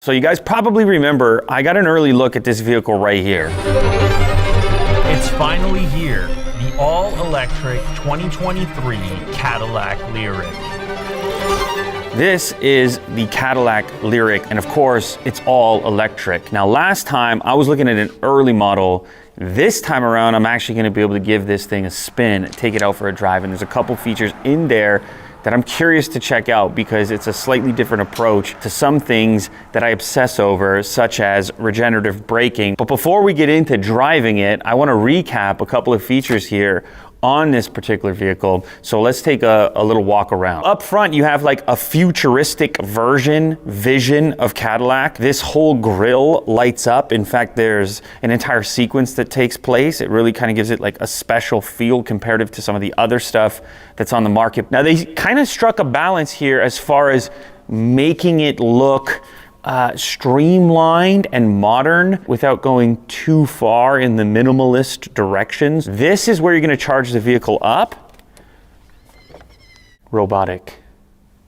So you guys probably remember, I got an early look at this vehicle right here. It's finally here, the all-electric 2023 Cadillac LYRIQ. This is the Cadillac LYRIQ, and of course, it's all electric. Now, last time I was looking at an early model. This time around, I'm actually gonna be able to give this thing a spin, take it out for a drive, and there's a couple features in there that I'm curious to check out because it's a slightly different approach to some things that I obsess over, such as regenerative braking. But before we get into driving it, I want to recap a couple of features here on this particular vehicle. So let's take a little walk around. Up front, you have like a futuristic vision of Cadillac. This whole grille lights up. In fact, there's an entire sequence that takes place. It really kind of gives it like a special feel comparative to some of the other stuff that's on the market. Now, they kind of struck a balance here as far as making it look streamlined and modern without going too far in the minimalist directions. This is where you're going to charge the vehicle up. Robotic.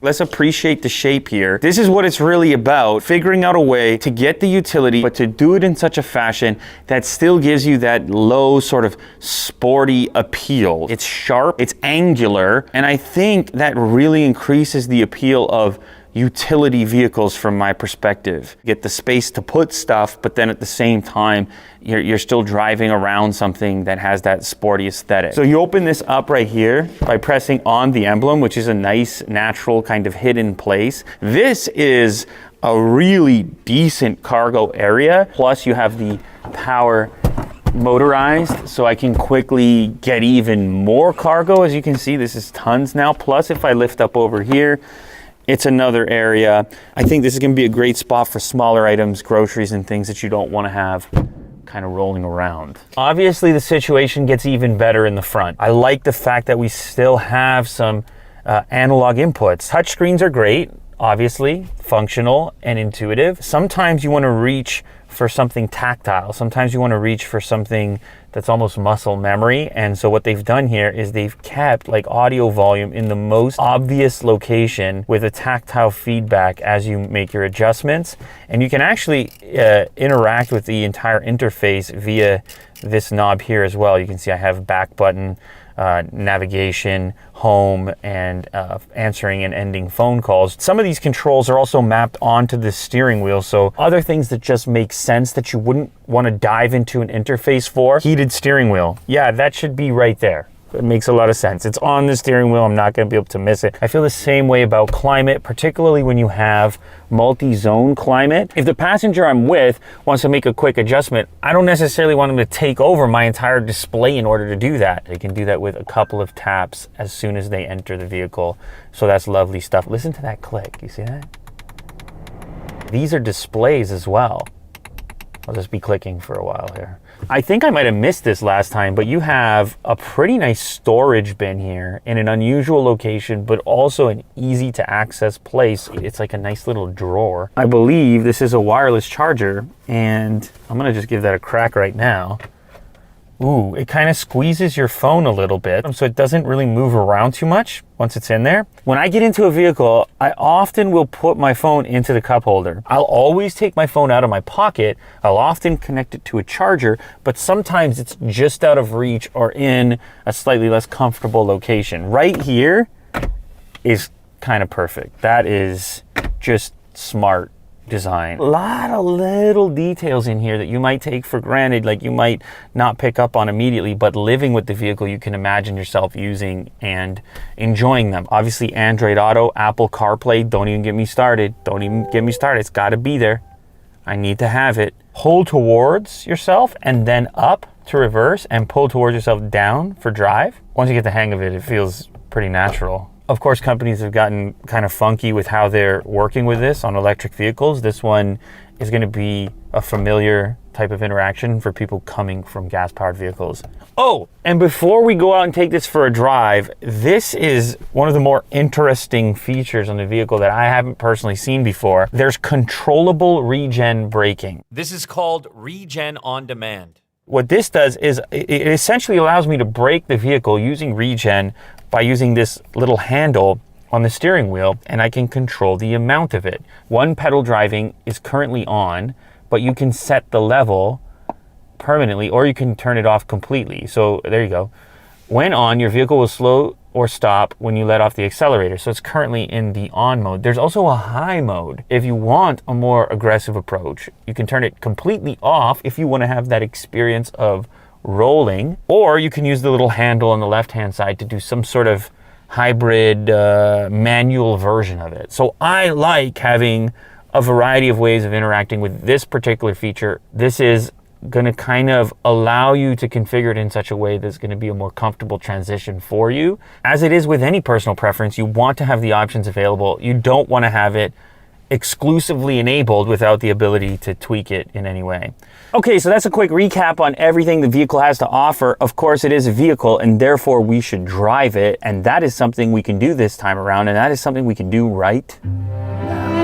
Let's appreciate the shape here. This is what it's really about, figuring out a way to get the utility, but to do it in such a fashion that still gives you that low sort of sporty appeal. It's sharp, it's angular, and I think that really increases the appeal of utility vehicles from my perspective. You get the space to put stuff, but then at the same time, you're still driving around something that has that sporty aesthetic. So you open this up right here by pressing on the emblem, which is a nice, natural kind of hidden place. This is a really decent cargo area. Plus you have the power motorized, so I can quickly get even more cargo. As you can see, this is tons now. Plus if I lift up over here, it's another area. I think this is gonna be a great spot for smaller items, groceries and things that you don't wanna have kind of rolling around. Obviously the situation gets even better in the front. I like the fact that we still have some analog inputs. Touch screens are great, obviously, functional and intuitive. Sometimes you wanna reach for something tactile. Sometimes you wanna reach for something that's almost muscle memory. And so what they've done here is they've kept like audio volume in the most obvious location with a tactile feedback as you make your adjustments. And you can actually interact with the entire interface via this knob here as well. You can see I have back button, navigation, home, and answering and ending phone calls. Some of these controls are also mapped onto the steering wheel, so other things that just make sense that you wouldn't want to dive into an interface for. Heated steering wheel. Yeah, that should be right there. It makes a lot of sense. It's on the steering wheel. I'm not going to be able to miss it. I feel the same way about climate, particularly when you have multi-zone climate. If the passenger I'm with wants to make a quick adjustment, I don't necessarily want them to take over my entire display in order to do that. They can do that with a couple of taps as soon as they enter the vehicle. So that's lovely stuff. Listen to that click. You see that? These are displays as well. I'll just be clicking for a while here. I think I might have missed this last time, but you have a pretty nice storage bin here in an unusual location, but also an easy to access place. It's like a nice little drawer. I believe this is a wireless charger, and I'm gonna just give that a crack right now. Ooh, it kind of squeezes your phone a little bit, so it doesn't really move around too much once it's in there. When I get into a vehicle, I often will put my phone into the cup holder. I'll always take my phone out of my pocket. I'll often connect it to a charger, but sometimes it's just out of reach or in a slightly less comfortable location. Right here is kind of perfect. That is just smart design. A lot of little details in here that you might take for granted, like you might not pick up on immediately, but living with the vehicle, you can imagine yourself using and enjoying them. Obviously, Android Auto, Apple CarPlay, don't even get me started. Don't even get me started. It's got to be there. I need to have it. Hold towards yourself and then up to reverse, and pull towards yourself down for drive. Once you get the hang of it, it feels pretty natural. Of course, companies have gotten kind of funky with how they're working with this on electric vehicles. This one is going to be a familiar type of interaction for people coming from gas-powered vehicles. Oh, and before we go out and take this for a drive, this is one of the more interesting features on the vehicle that I haven't personally seen before. There's controllable regen braking. This is called Regen on Demand. What this does is it essentially allows me to brake the vehicle using regen by using this little handle on the steering wheel, and I can control the amount of it. One pedal driving is currently on, but you can set the level permanently, or you can turn it off completely. So there you go. When on, your vehicle will slow or stop when you let off the accelerator. So it's currently in the on mode. There's also a high mode. If you want a more aggressive approach, you can turn it completely off if you want to have that experience of rolling, or you can use the little handle on the left-hand side to do some sort of hybrid manual version of it. So I like having a variety of ways of interacting with this particular feature. This is going to kind of allow you to configure it in such a way that's going to be a more comfortable transition for you. As it is with any personal preference, you want to have the options available. You don't want to have it exclusively enabled without the ability to tweak it in any way. Okay, so that's a quick recap on everything the vehicle has to offer. Of course, it is a vehicle, and therefore we should drive it, and that is something we can do this time around, and that is something we can do right now.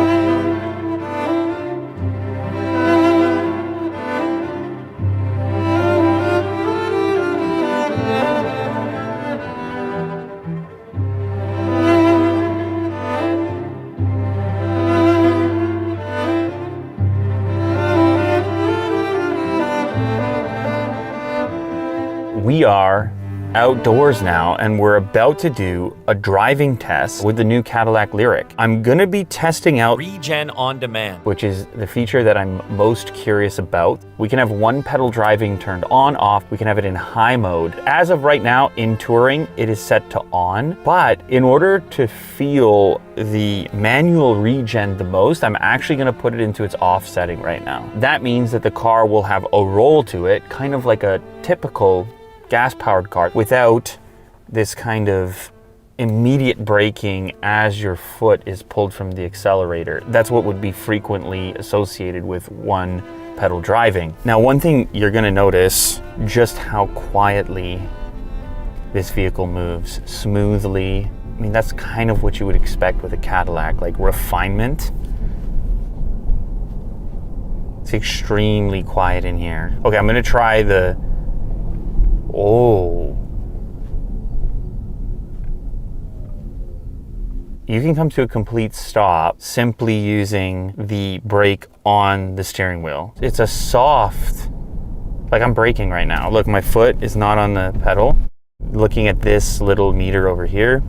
We are outdoors now, and we're about to do a driving test with the new Cadillac LYRIQ. I'm gonna be testing out Regen on Demand, which is the feature that I'm most curious about. We can have one pedal driving turned on, off. We can have it in high mode. As of right now, in touring, it is set to on, but in order to feel the manual regen the most, I'm actually gonna put it into its off setting right now. That means that the car will have a roll to it, kind of like a typical gas-powered car, without this kind of immediate braking as your foot is pulled from the accelerator. That's what would be frequently associated with one pedal driving. Now, one thing you're gonna notice, just how quietly this vehicle moves, smoothly. I mean, that's kind of what you would expect with a Cadillac, like refinement. It's extremely quiet in here. Okay, I'm gonna try the you can come to a complete stop simply using the brake on the steering wheel. It's a soft, like I'm braking right now. Look, my foot is not on the pedal. Looking at this little meter over here.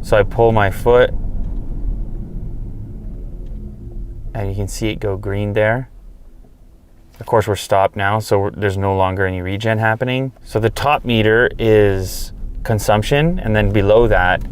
So I pull my foot and you can see it go green there. Of course, we're stopped now, so there's no longer any regen happening. So the top meter is consumption, and then below that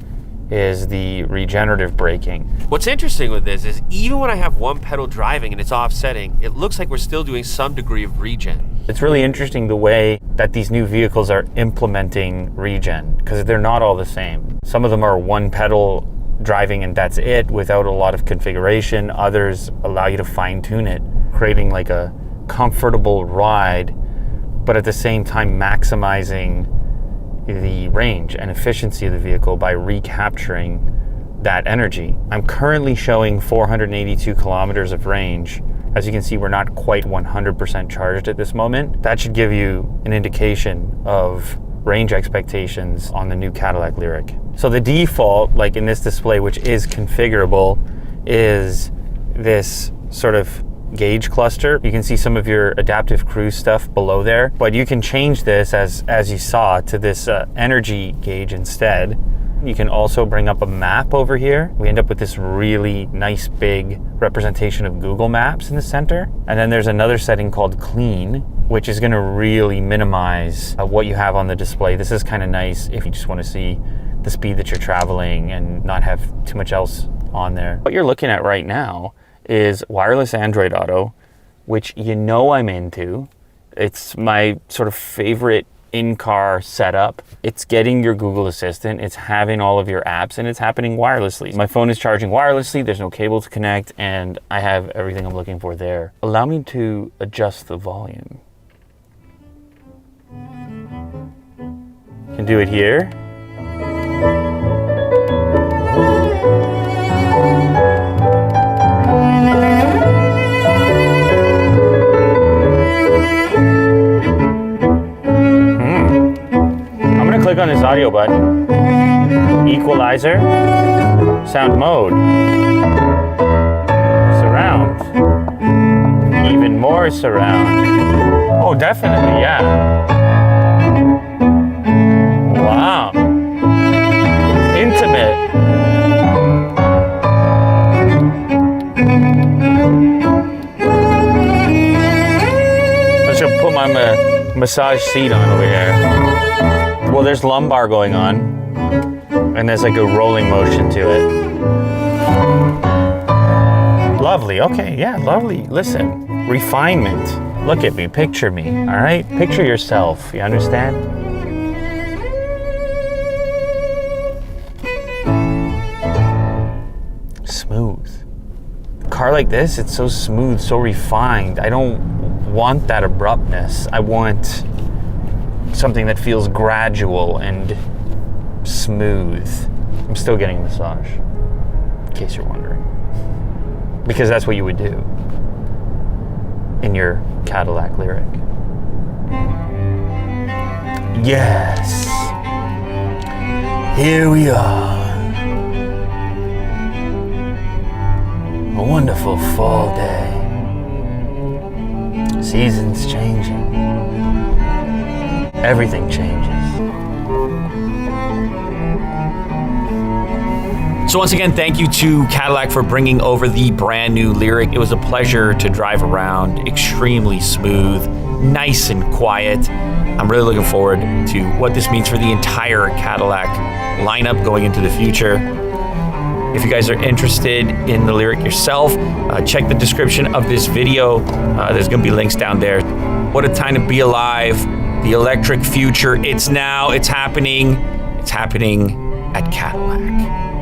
is the regenerative braking. What's interesting with this is even when I have one pedal driving and it's offsetting, it looks like we're still doing some degree of regen. It's really interesting the way that these new vehicles are implementing regen, because they're not all the same. Some of them are one pedal driving and that's it, without a lot of configuration. Others allow you to fine tune it, creating like a comfortable ride, but at the same time maximizing the range and efficiency of the vehicle by recapturing that energy. I'm currently showing 482 kilometers of range. As you can see, we're not quite 100% charged at this moment. That should give you an indication of range expectations on the new Cadillac LYRIQ. So the default, like in this display, which is configurable, is this sort of gauge cluster. You can see some of your adaptive cruise stuff below there, but you can change this as you saw to this energy gauge instead. You can also bring up a map over here. We end up with this really nice big representation of Google Maps in the center. And then there's another setting called clean, which is going to really minimize what you have on the display. This is kind of nice if you just want to see the speed that you're traveling and not have too much else on there. What you're looking at right now is wireless Android Auto, which you know I'm into. It's my sort of favorite in-car setup. It's getting your Google Assistant, it's having all of your apps, and it's happening wirelessly. My phone is charging wirelessly, there's no cable to connect, and I have everything I'm looking for there. Allow me to adjust the volume. Can do it here. Click on this audio button, equalizer, sound mode. Surround. Even more surround. Oh, definitely, yeah. Wow. Intimate. I should put my massage seat on over here. Well, there's lumbar going on, and there's like a rolling motion to it. Lovely, okay, yeah, lovely. Listen, refinement. Look at me, picture me, all right? Picture yourself, you understand? Smooth. A car like this, it's so smooth, so refined. I don't want that abruptness. I want something that feels gradual and smooth. I'm still getting a massage, in case you're wondering. Because that's what you would do in your Cadillac LYRIQ. Yes. Here we are. A wonderful fall day. Seasons changing. Everything changes. So once again, thank you to Cadillac for bringing over the brand new LYRIQ. It was a pleasure to drive around, extremely smooth, nice and quiet. I'm really looking forward to what this means for the entire Cadillac lineup going into the future. If you guys are interested in the LYRIQ yourself, check the description of this video. There's gonna be links down there. What a time to be alive. The electric future, it's now, it's happening. It's happening at Cadillac.